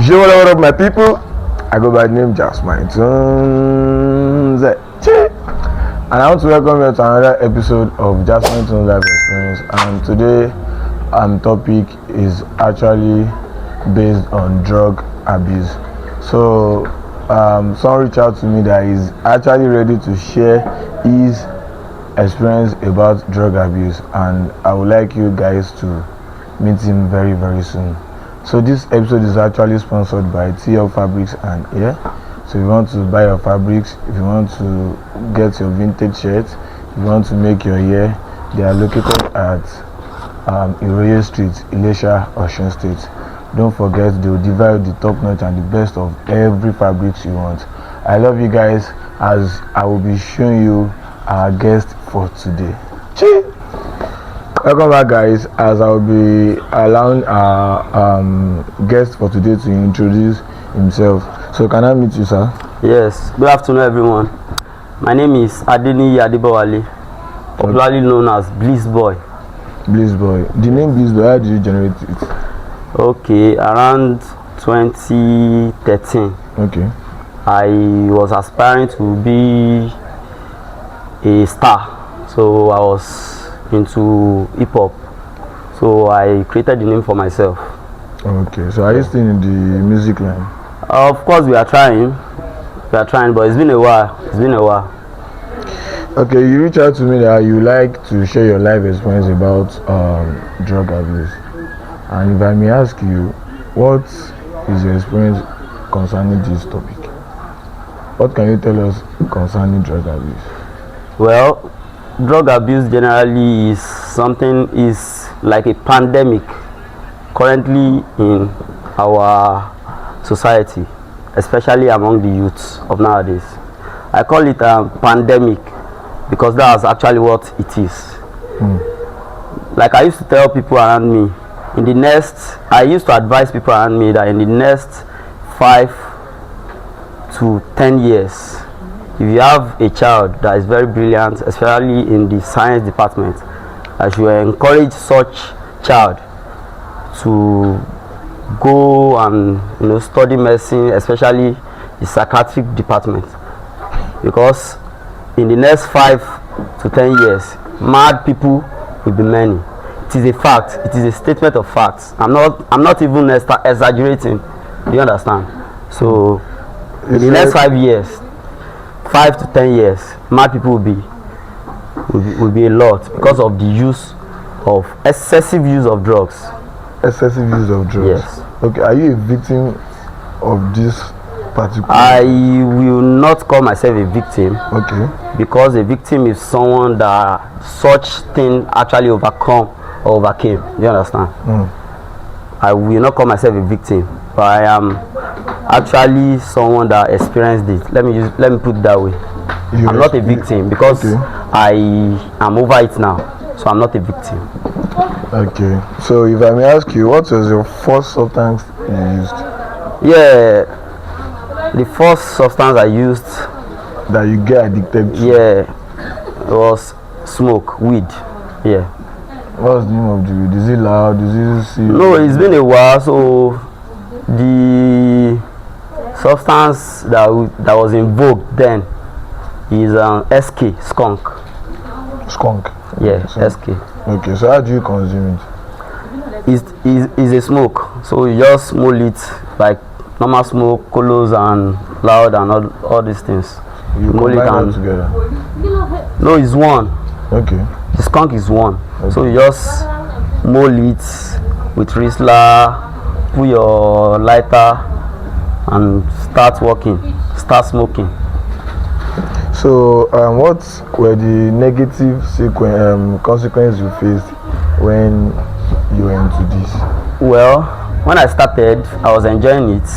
Yo, what up, my people? I go by the name JASMINE TOONS. And I want to welcome you to another episode of JASMINE TOONS Life Experience. And today, topic is actually based on drug abuse. So, someone reached out to me that is actually ready to share his experience about drug abuse, and I would like you guys to meet him very, very soon. So this episode is actually sponsored by TL Fabrics, and so if you want to buy your fabrics, if you want to get your vintage shirts, if you want to make your hair, they are located at Iroye Street, Ilesha, Osun State. Don't forget, they will divide the top notch and the best of every fabrics you want. I love you guys, as I will be showing you our guest for today. Cheers. Welcome back, guys, as I'll be allowing our guest for today to introduce himself. So can I meet you, sir? Yes, good afternoon, everyone. My name is Adeni Adibawale, popularly known as Bliss Boy. Bliss Boy. The name Bliss Boy, how did you generate it? Okay, around 2013. Okay. I was aspiring to be a star, so I was into hip hop, so I created the name for myself. Okay, so are you still in the music line? Of course, we are trying, but it's been a while. Okay, you reached out to me that you like to share your life experience about drug abuse, and if I may ask you, what is your experience concerning this topic? What can you tell us concerning drug abuse? Well, drug abuse generally is like a pandemic currently in our society, especially among the youths of nowadays. I call it a pandemic because that's actually what it is. Like I used to tell people around me, I used to advise people around me that in the next 5 to 10 years, if you have a child that is very brilliant, especially in the science department, I should encourage such child to go and study medicine, especially the psychiatric department, because in the next 5 to 10 years, mad people will be many. It is a fact. It is a statement of facts. I'm not even exaggerating. Do you understand? So in the next 5 years, 5 to 10 years, mad people will be a lot because of the excessive use of drugs. Excessive use of drugs. Yes. Okay, are you a victim of this particular? I will not call myself a victim. Okay. Because a victim is someone that such thing actually overcame. Do you understand? I will not call myself a victim, but I am actually someone that experienced it. Let me put it that way. I'm not a victim because I am over it now, so I'm not a victim. Okay, so if I may ask you, what was your first substance you used? Yeah, the first substance I used that you get addicted to? Yeah, it was smoke, weed. Yeah. What's the name of the weed? Is it loud? Is it No, it's been a while. So the substance that was in vogue then is SK, skunk. Skunk? Yeah, so, SK. Okay, so how do you consume it? It's a smoke, so you just smoke it like normal smoke, colos and loud and all these things. You combine them together? No, it's one. Okay. The skunk is one. Okay. So you just mold it with Riesler, put your lighter and start start smoking. So what were the negative consequences you faced when you were into this? Well, when I started, I was enjoying it.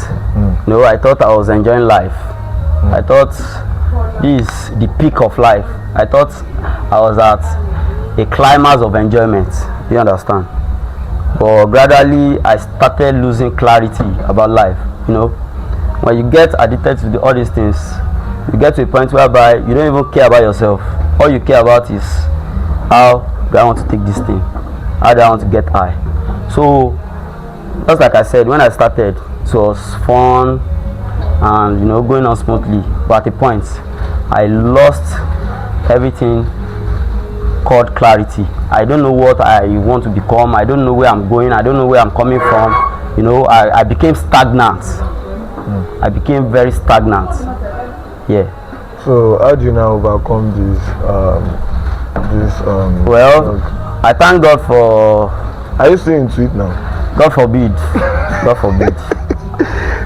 I thought I was enjoying life. I thought this is the peak of life. I thought I was at a climax of enjoyment. Do you understand? But gradually I started losing clarity about life. When you get addicted to all these things, you get to a point whereby you don't even care about yourself. All you care about is how do I want to take this thing, how do I want to get high. So just like I said, when I started, it was fun and going on smoothly, but at a point I lost everything called clarity. I don't know what I want to become. I don't know where I'm going. I don't know where I'm coming from. I became stagnant. I became very stagnant. Yeah. So how do you now overcome this well, I thank God for. Are you still into it now? God forbid. God forbid.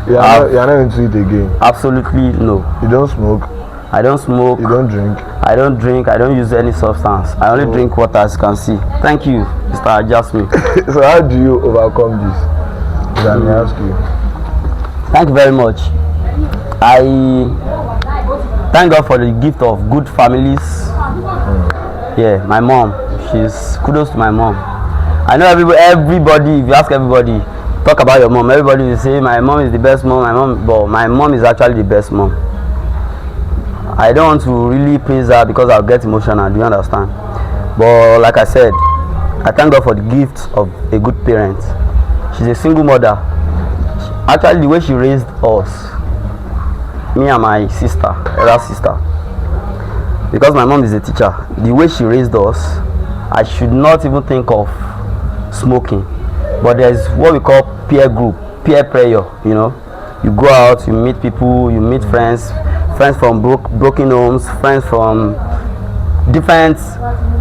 You're not into it again? Absolutely no. You don't smoke? I don't smoke. You don't drink? I don't drink. I don't use any substance. I only drink water, as you can see. Thank you, Mr. Jasmine. So how do you overcome this? Let me ask you. Thank you very much. I thank God for the gift of good families. Yeah, my mom. Kudos to my mom. I know everybody, if you ask everybody, talk about your mom, everybody will say my mom is the best mom, but my mom is actually the best mom. I don't want to really praise her because I'll get emotional, do you understand? But like I said, I thank God for the gift of a good parent. She's a single mother. Actually, the way she raised us, me and my elder sister, because my mom is a teacher, the way she raised us, I should not even think of smoking. But there's what we call peer group, peer pressure. You go out, you meet people, you meet friends from broken homes, friends from different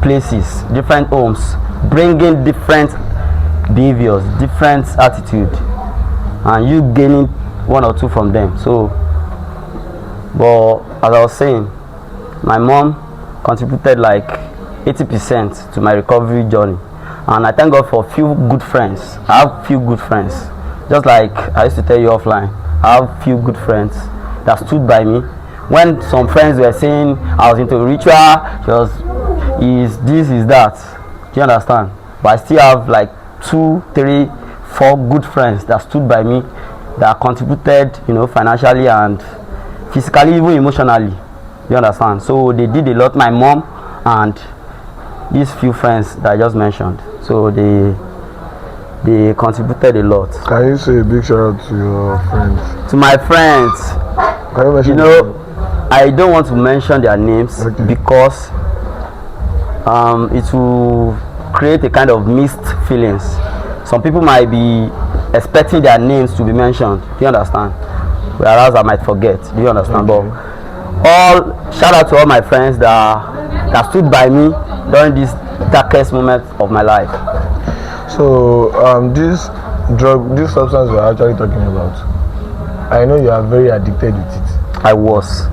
places, different homes, bringing different behaviors, different attitude, and you gaining one or two from them. So, but as I was saying, my mom contributed like 80% to my recovery journey, and I thank God for few good friends. I have few good friends, just like I used to tell you offline. I have few good friends that stood by me when some friends were saying I was into ritual, is this, is that. Do you understand? But I still have like 2, 3, 4 good friends that stood by me, that contributed, financially and physically, even emotionally. You understand? So they did a lot. My mom and these few friends that I just mentioned. So they contributed a lot. Can you say a big shout out to your friends? To my friends, can you mention them? I don't want to mention their names, okay, because it will create a kind of mixed feelings. Some people might be expecting their names to be mentioned. Do you understand? Whereas I might forget. Do you understand? Okay. But shout out to all my friends that stood by me during this darkest moment of my life. So this substance we're actually talking about, I know you are very addicted with it. I was.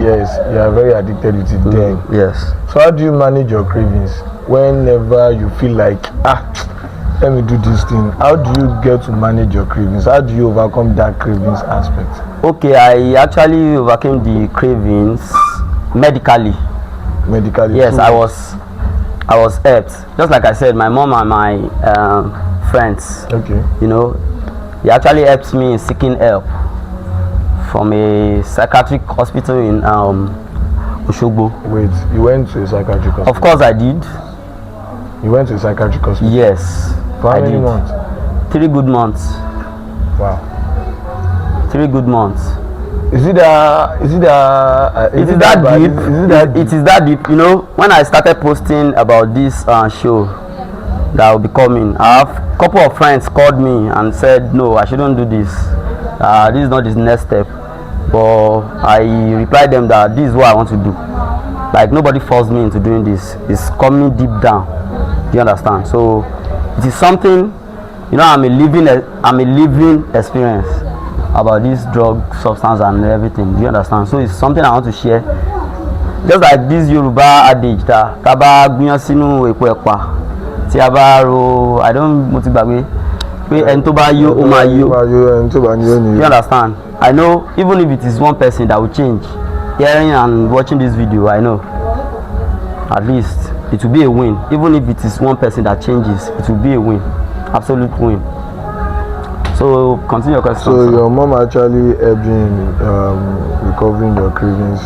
Yes, you are very addicted with it then. Yes. So how do you manage your cravings whenever you feel like, let me do this thing? How do you get to manage your cravings? How do you overcome that cravings aspect? Okay, I actually overcame the cravings medically. Medically? Yes, I was helped. Just like I said, my mom and my friends, okay, they actually helped me in seeking help from a psychiatric hospital in Oshogbo. Wait, you went to a psychiatric hospital? Of course I did. You went to a psychiatric hospital? Yes. For how many months? 3 good months. Wow. 3 good months. Is it that deep? It is that deep. When I started posting about this show that will be coming, I have a couple of friends called me and said, no, I shouldn't do this. This is not the next step. But I replied them that this is what I want to do. Like, nobody forced me into doing this. It's coming deep down. Do you understand? So it is something, I'm a living experience about this drug substance and everything. Do you understand? So it's something I want to share. Just like this Yoruba adage that taba gbiyan sínú epo ẹ̀pà tí a bá ro, I don't mo ti gbàgbé pé ẹni tó bá yó ó máa yó. Do you understand? I know even if it is one person that will change, hearing and watching this video, I know at least it will be a win. Even if it is one person that changes, it will be a win, absolute win. So continue your question. So your mom actually helped you in recovering your cravings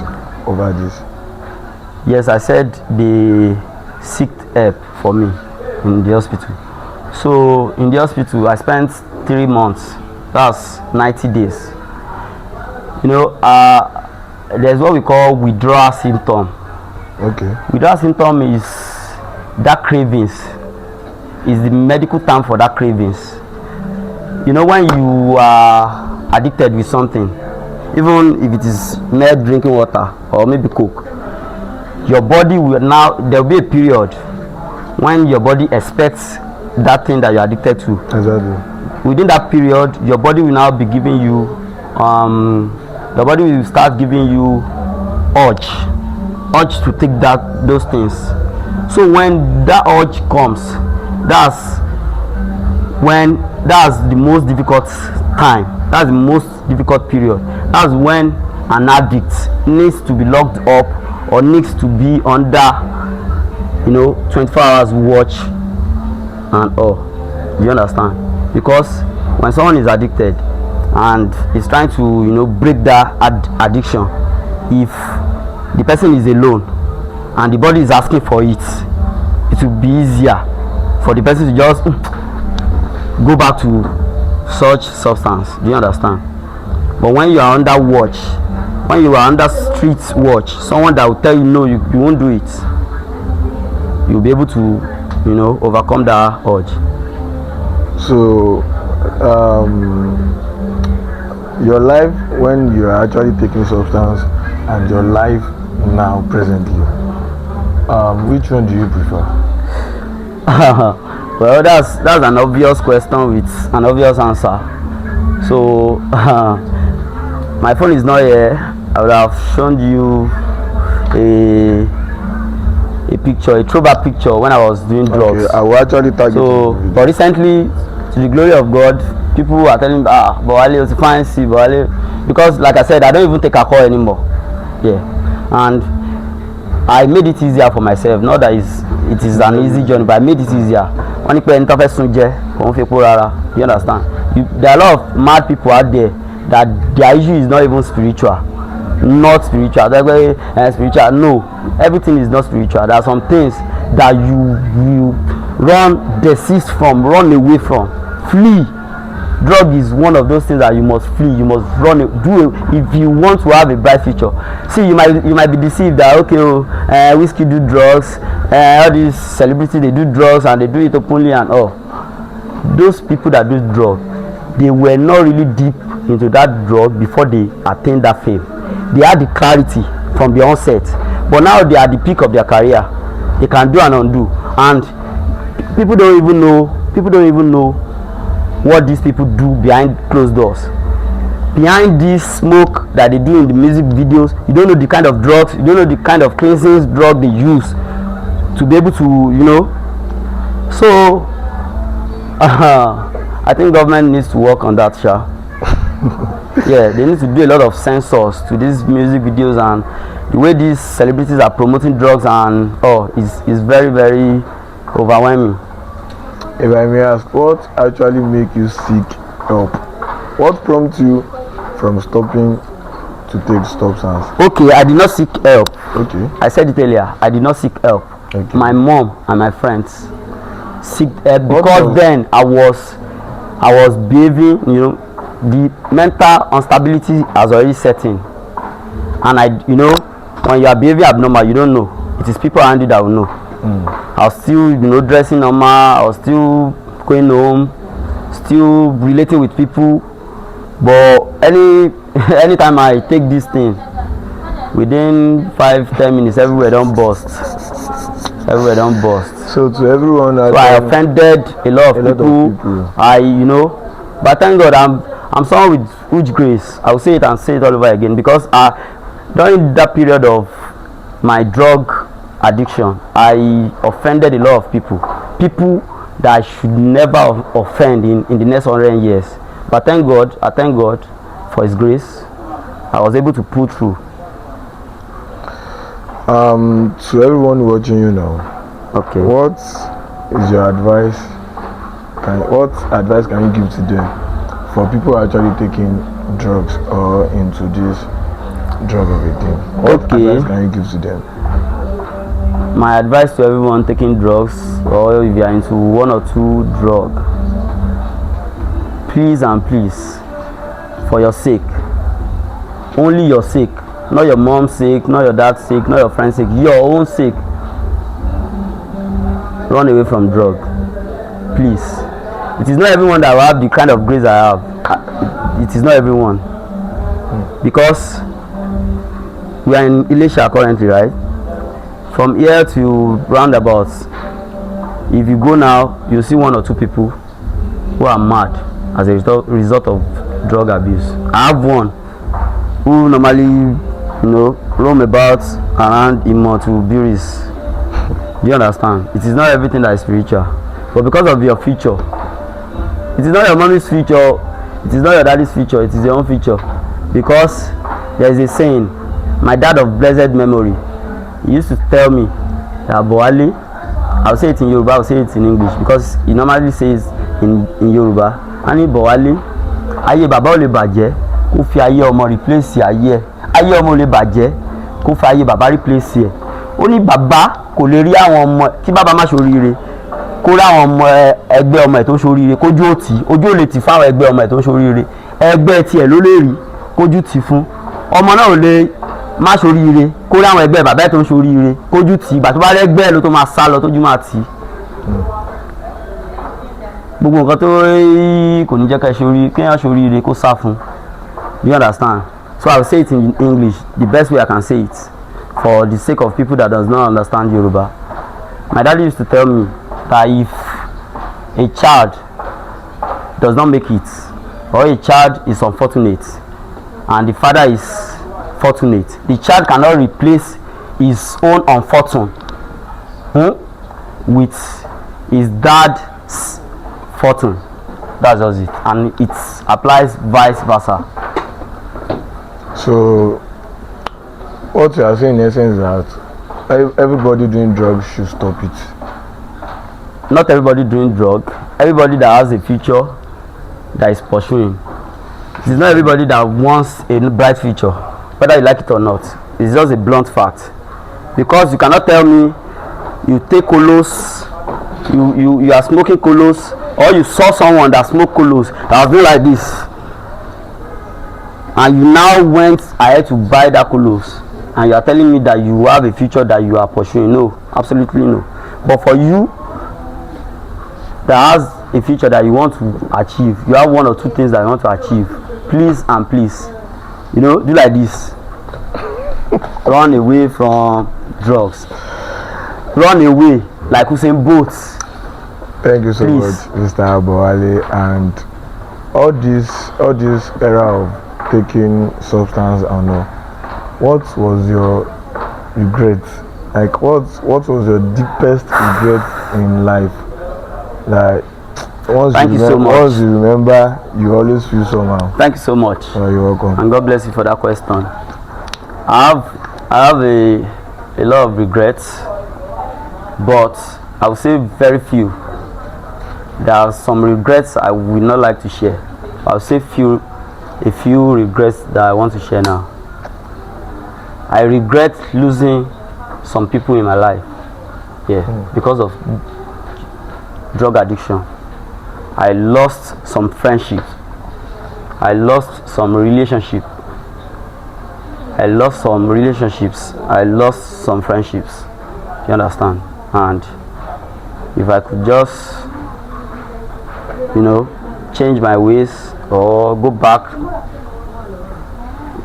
over this? Yes, I said they sought help for me in the hospital. So in the hospital, I spent 3 months That's 90 days. You know, there's what we call withdrawal symptom. Okay. Withdrawal symptom is that cravings, is the medical term for that cravings. You know, when you are addicted with something, even if it is mere drinking water or maybe coke, your body will now, there will be a period when your body expects that thing that you're addicted to. Exactly. Within that period, your body will now be giving you your body will start giving you urge to take those things. So when that urge comes, that's the most difficult time, that's the most difficult period. That's when an addict needs to be locked up or needs to be under, 24 hours watch and all. You understand? Because when someone is addicted and is trying to break that addiction, if the person is alone and the body is asking for it, it will be easier for the person to just go back to such substance. Do you understand? But when you are under watch, when you are under street watch, someone that will tell you no, you won't do it, you'll be able to overcome that urge. So your life when you are actually taking substance and your life now presently, which one do you prefer? Well, that's an obvious question with an obvious answer. So my phone is not here. I would have shown you a picture, a throwback picture when I was doing drugs. Okay, I will actually tag so, but recently, to the glory of God, people are telling me, Bawale, it's fine, see, Bawale, because like I said, I don't even take alcohol anymore. Yeah, and I made it easier for myself. Not that it is an easy journey, but I made it easier. You understand? There are a lot of mad people out there that their issue is not even spiritual. Not spiritual. Spiritual. No, everything is not spiritual. There are some things that you desist from, run away from, flee. Drug is one of those things that you must flee. You must run. If you want to have a bright future. See, you might be deceived that whiskey do drugs, all these celebrities they do drugs and they do it openly and all. Those people that do drugs, they were not really deep into that drug before they attained that fame. They had the clarity from the onset, but now they are at the peak of their career. They can do and undo, and people don't even know what these people do behind closed doors. Behind this smoke that they do in the music videos, you don't know the kind of drugs, you don't know the kind of cleansing drug they use to be able to, So I think government needs to work on that, sha. Yeah, they need to do a lot of censors to these music videos, and the way these celebrities are promoting drugs and is very, very overwhelming. If I may ask, what actually make you seek help? What prompts you from stopping to take substance? Okay, I did not seek help. Okay. I said it earlier. I did not seek help. Okay. My mom and my friends seek help because then I was behaving. The mental instability has already set in, and when you are behaving abnormal, you don't know. It is people around you that will know. I was still dressing normal, I was still going home, still relating with people, but anytime I take this thing, within 5-10 minutes everywhere don't burst. So to everyone, so I offended a lot of people. But thank God I'm someone with huge grace. I will say it and say it all over again, because during that period of my drug addiction, I offended a lot of people that I should never offend in the next 100 years. But I thank God for His grace. I was able to pull through. To everyone watching you now, okay, what is your advice? What advice can you give to them for people actually taking drugs or into this drug of a thing? What advice can you give to them? My advice to everyone taking drugs, or if you are into one or two drugs, please and please for your sake, only your sake, not your mom's sake, not your dad's sake, not your friend's sake, your own sake, run away from drug, please. It is not everyone that will have the kind of grace I have. It is not everyone, because we are in Elisha currently, right? From here to roundabouts, if you go now, you see 1 or 2 people who are mad as a result of drug abuse. I have one who normally, roam about around Imo to Buris. Do you understand? It is not everything that is spiritual, but because of your future, it is not your mommy's future, it is not your daddy's future, it is your own future. Because there is a saying, my dad of blessed memory, he used to tell me that Boali, I'll say it in Yoruba, I'll say it in English, because he normally says in Yoruba, ani Boali, ayé bàbá ò lè bàjẹ́ kó fi ayé ọmọ replace ayé ẹ̀, ayé ọmọ ò lè bàjẹ́ kó fi ayé bàbá replace ẹ̀. Ó ní bàbá kò lè rí àwọn ọmọ kí bàbá má ṣoríire kó rí àwọn ọmọ ẹgbẹ́ ọmọ ẹ̀ tó ṣoríire kójú ò tì, ojú ò lè tì fáwọn ẹgbẹ́ ọmọ ẹ̀ tó ṣoríire, ẹgbẹ́ tiẹ̀ ló lè rí kójú tì fún. Ọmọ náà ò lè má ṣoríire kó rí àwọn ẹgbẹ́ bàbá ẹ̀ tó ṣoríire kójú tì, ìgbà tó bá rẹ́gbẹ́ ẹ̀ ló tó máa sá lọ tójú máa tì. Gbogbo nǹkan tó kò ní jẹ́ ká kéèyàn ṣoríire kó sá fún. You understand? So I will say it in English, the best way I can say it, for the sake of people that does not understand Yoruba. My daddy used to tell me that if a child does not make it, or a child is unfortunate and the father is fortunate, the child cannot replace his own unfortune with his dad's fortune. That's just it, and it applies vice versa. So what you are saying in essence is that everybody doing drugs should stop it. Not everybody doing drug. Everybody that has a future that is pursuing. It is not everybody that wants a bright future, whether you like it or not. It's just a blunt fact. Because you cannot tell me you take colos, you are smoking colos, or you saw someone that smoked colos that was doing like this, and you now went ahead to buy that colos, and you are telling me that you have a future that you are pursuing. No, absolutely no. But for you that has a future that you want to achieve, you have 1 or 2 things that you want to achieve, please and please, do like this. Run away from drugs. Run away like Usain Bolt. Thank you so much, Mr. Boali. And all this era of taking substance and all, what was your regret? Like what was your deepest regret in life? Like once you remember, you always feel somehow. Thank you so much. You're welcome. And God bless you for that question. I have a lot of regrets, but I will say very few. There are some regrets I would not like to share. I'll say a few regrets that I want to share now. I regret losing some people in my life, because of drug addiction. I lost some friendships. I lost some relationships. I lost some friendships. You understand? And if I could just change my ways or go back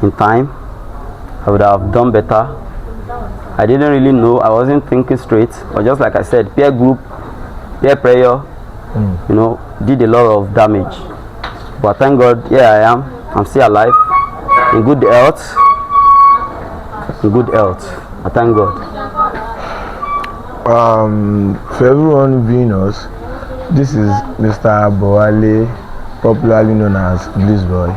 in time, I would have done better. I didn't really know, I wasn't thinking straight, but just like I said, peer group, peer prayer, did a lot of damage. But thank God, here I am, I'm still alive, in good health. I thank God. For everyone viewing us, this is Mr. Boali, popularly known as Bliss Boy.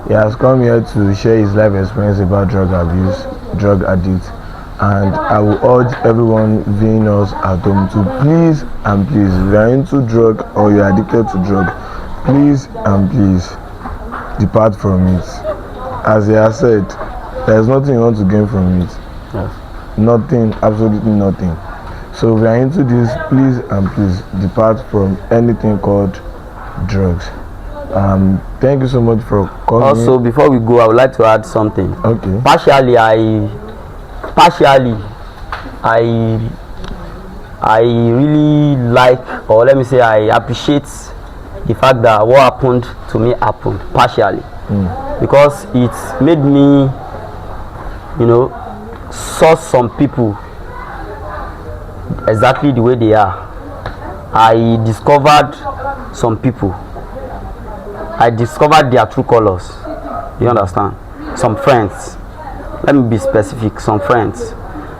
He has come here to share his life experience about drug abuse, drug addict, and I will urge everyone viewing us at home to please and please, if you are into drug or you are addicted to drug, please and please depart from it. As he has said, there is nothing you want to gain from it. Yes. Nothing, absolutely nothing. So if you are into this, please and please depart from anything called drugs. Thank you so much for coming. Also, before we go, I would like to add something. Okay. Partially, I really like, or let me say, I appreciate the fact that what happened to me happened partially, because it made me, saw some people exactly the way they are. I discovered some people. I discovered their true colors. You understand? Some friends. Let me be specific. Some friends.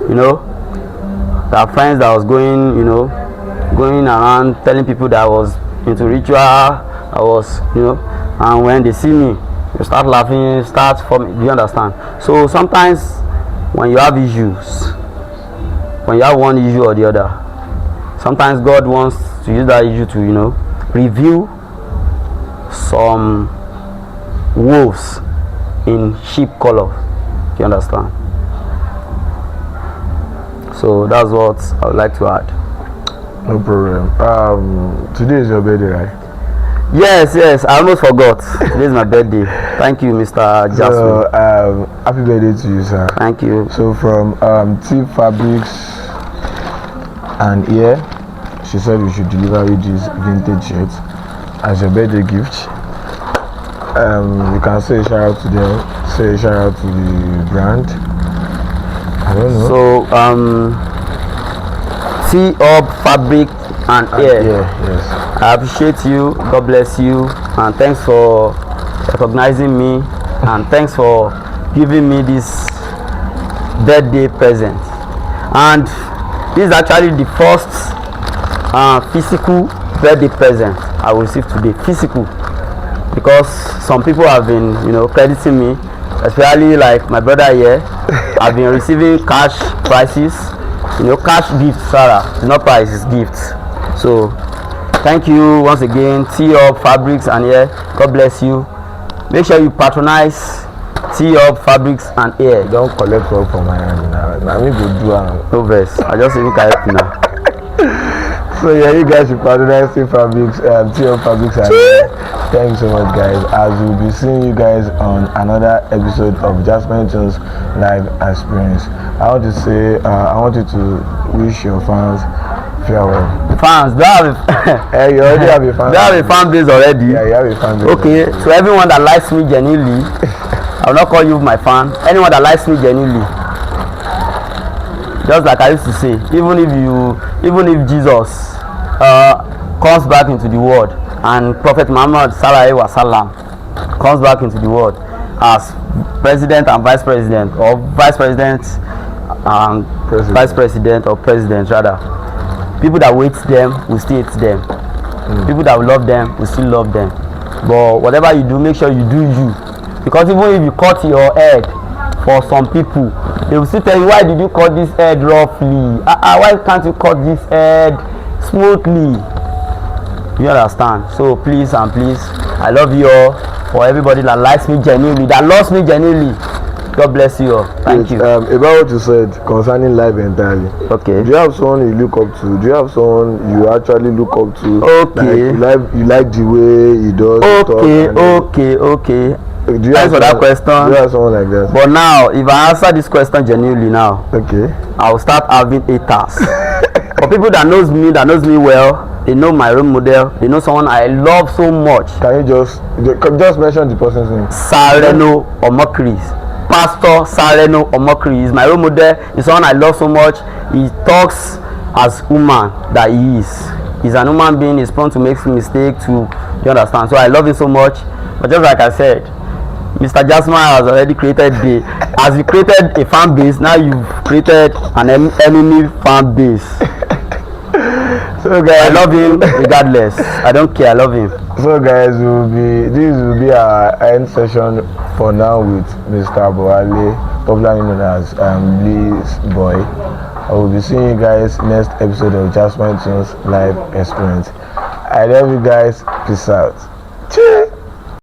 There are friends that was going around telling people that I was into ritual. I was, and when they see me, they start laughing, start forming. Do you understand? So sometimes when you have issues, when you have one issue or the other, sometimes God wants to use that issue to, reveal some wolves in sheep color. Do you understand? So that's what I would like to add. No problem. Today is your birthday, right? Yes, I almost forgot. Today is my birthday. Thank you, Mr. Jasmine. So, happy birthday to you, sir. Thank you. So from T Fabrics and here, she said we should deliver you this vintage shirt as your birthday gift. You can say a shout out to them, say a shout out to the brand. I don't know. So T-Up Fabric and Air. Yes. I appreciate you. God bless you, and thanks for recognizing me, and thanks for giving me this birthday present. And this is actually the first physical birthday present I will receive today. Physical, because some people have been, crediting me, especially like my brother here. I've been receiving cash prices, cash gifts, Sarah. It's not price, it's gifts. So thank you once again, T-Up Fabrics and Air. God bless you. Make sure you patronize T-Up Fabrics and Air. Don't collect work from my hand now. Me go do no verse. I just even carry now. So yeah, you guys should patronize T-Up Fabrics and Air. Thank you so much, guys. As we'll be seeing you guys on another episode of JASMINE TOONS live experience. I want you to wish your fans farewell. Fans, you already have a fan. You have a fan base already. Yeah, you have a fan base. Okay, so everyone that likes me genuinely, I will not call you my fan. Anyone that likes me genuinely, just like I used to say, even if Jesus comes back into the world, and Prophet Muhammad Sallallahu Alaihi Wasallam comes back into the world as president and vice president, or vice president and vice president, or president rather, people that will hate them will still hate them. People that will love them will still love them. But whatever you do, make sure you do you, because even if you cut your head, for some people they will still tell you, why did you cut this head roughly? Why can't you cut this head smoothly? You understand? So please and please, I love you all. For everybody that likes me genuinely, that loves me genuinely, God bless you all. Thank you. About what you said concerning life entirely. Okay. Do you have someone you look up to? Do you have someone you actually look up to? Okay. Like you like the way he does. Okay. Thanks for that question. Do you have someone like that? But now, if I answer this question genuinely now, okay, I will start having haters. For people that knows me well, they know my role model. They know someone I love so much. Can you just mention the person's name? Sareno Omokri. Pastor Sareno Omokri is my role model. He's someone I love so much. He talks as human that he is. He's an human being. He's prone to make mistakes. You understand? So I love him so much. But just like I said, Mr. Jasmine has already created as you created a fan base, now you've created an enemy fan base. So guys, I love him regardless. I don't care, I love him. So guys, this will be our end session for now with Mr. Boale, popularly known as Bliss Boy. I will be seeing you guys next episode of JASMINE TOONS live experience. I love you guys. Peace out. Cheers.